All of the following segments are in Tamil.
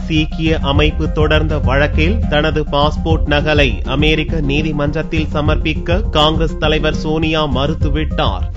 சீக்கிய அமைப்பு தொடர்ந்த வழக்கில் தனது பாஸ்போர்ட் நகலை அமெரிக்க நீதிமன்றத்தில் சமர்ப்பிக்க காங்கிரஸ் தலைவர் சோனியா மறுத்துவிட்டார்.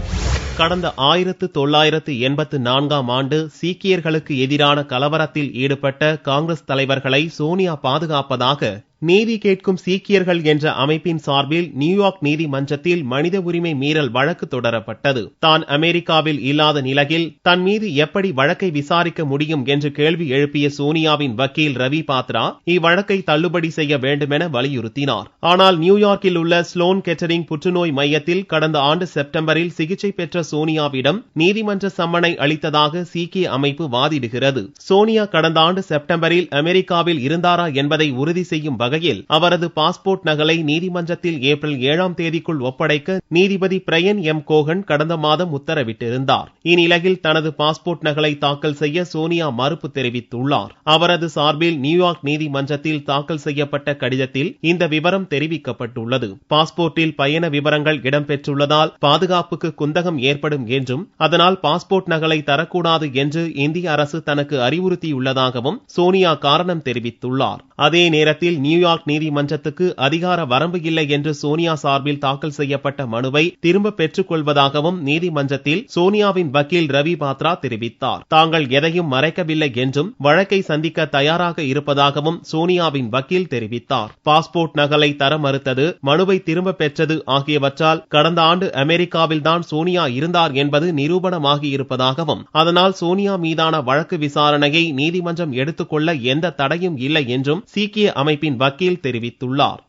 கடந்த 1984ஆம் ஆண்டு சீக்கியர்களுக்கு எதிரான கலவரத்தில் ஈடுபட்ட காங்கிரஸ் தலைவர்களை சோனியா பாதுகாப்பதாக நீதி கேட்கும் சீக்கியர்கள் என்ற அமைப்பின் சார்பில் நியூயார்க் நீதிமன்றத்தில் மனித உரிமை மீறல் வழக்கு தொடரப்பட்டது. தான் அமெரிக்காவில் இல்லாத நிலையில் தன் மீது எப்படி வழக்கை விசாரிக்க முடியும் என்று கேள்வி எழுப்பிய சோனியாவின் வக்கீல் ரவி பாத்ரா இவ்வழக்கை தள்ளுபடி செய்ய வேண்டுமென வலியுறுத்தினார். ஆனால் நியூயார்க்கில் உள்ள ஸ்லோன் கெட்டரிங் புற்றுநோய் மையத்தில் கடந்த ஆண்டு செப்டம்பரில் சிகிச்சை பெற்ற சோனியாவிடம் நீதிமன்ற சம்மனை அளித்ததாக சீக்கிய அமைப்பு வாதிடுகிறது. சோனியா கடந்த ஆண்டு செப்டம்பரில் அமெரிக்காவில் இருந்தாரா என்பதை உறுதி செய்யும் வகையில் அவரது பாஸ்போர்ட் நகலை நீதிமன்றத்தில் ஏப்ரல் 7ஆம் தேதிக்குள் ஒப்படைக்க நீதிபதி பிரையன் எம் கோகன் கடந்த மாதம் உத்தரவிட்டிருந்தார். இந்நிலையில் தனது பாஸ்போர்ட் நகலை தாக்கல் செய்ய சோனியா மறுப்பு தெரிவித்துள்ளார். அவரது சார்பில் நியூயார்க் நீதிமன்றத்தில் தாக்கல் செய்யப்பட்ட கடிதத்தில் இந்த விவரம் தெரிவிக்கப்பட்டுள்ளது. பாஸ்போர்ட்டில் பயண விவரங்கள் இடம்பெற்றுள்ளதால் பாதுகாப்புக்கு குந்தகம் ஏற்படும் என்றும் அதனால் பாஸ்போர்ட் நகலை தரக்கூடாது என்று இந்திய அரசு தனக்கு அறிவுறுத்தியுள்ளதாகவும் சோனியா காரணம் தெரிவித்துள்ளார். அதே நேரத்தில் நியூயார்க் நீதிமன்றத்துக்கு அதிகார வரம்பு இல்லை என்று சோனியா சார்பில் தாக்கல் செய்யப்பட்ட மனுவை திரும்ப பெற்றுக் கொள்வதாகவும் நீதிமன்றத்தில் சோனியாவின் வக்கீல் ரவி பாத்ரா தெரிவித்தார். தாங்கள் எதையும் மறைக்கவில்லை என்றும் வழக்கை சந்திக்க தயாராக இருப்பதாகவும் சோனியாவின் வக்கீல் தெரிவித்தார். பாஸ்போர்ட் நகலை தர மறுத்தது, மனுவை திரும்ப பெற்றது ஆகியவற்றால் கடந்த ஆண்டு அமெரிக்காவில் தான் சோனியா இருந்தார் என்பது நிரூபணமாகி இருப்பதாகவும் அதனால் சோனியா மீதான வழக்கு விசாரணையை நீதிமன்றம் எடுத்துக்கொள்ள எந்த தடையும் இல்லை என்றும் சீக்கிய அமைப்பின் வக்கீல் தெரிவித்துள்ளார்.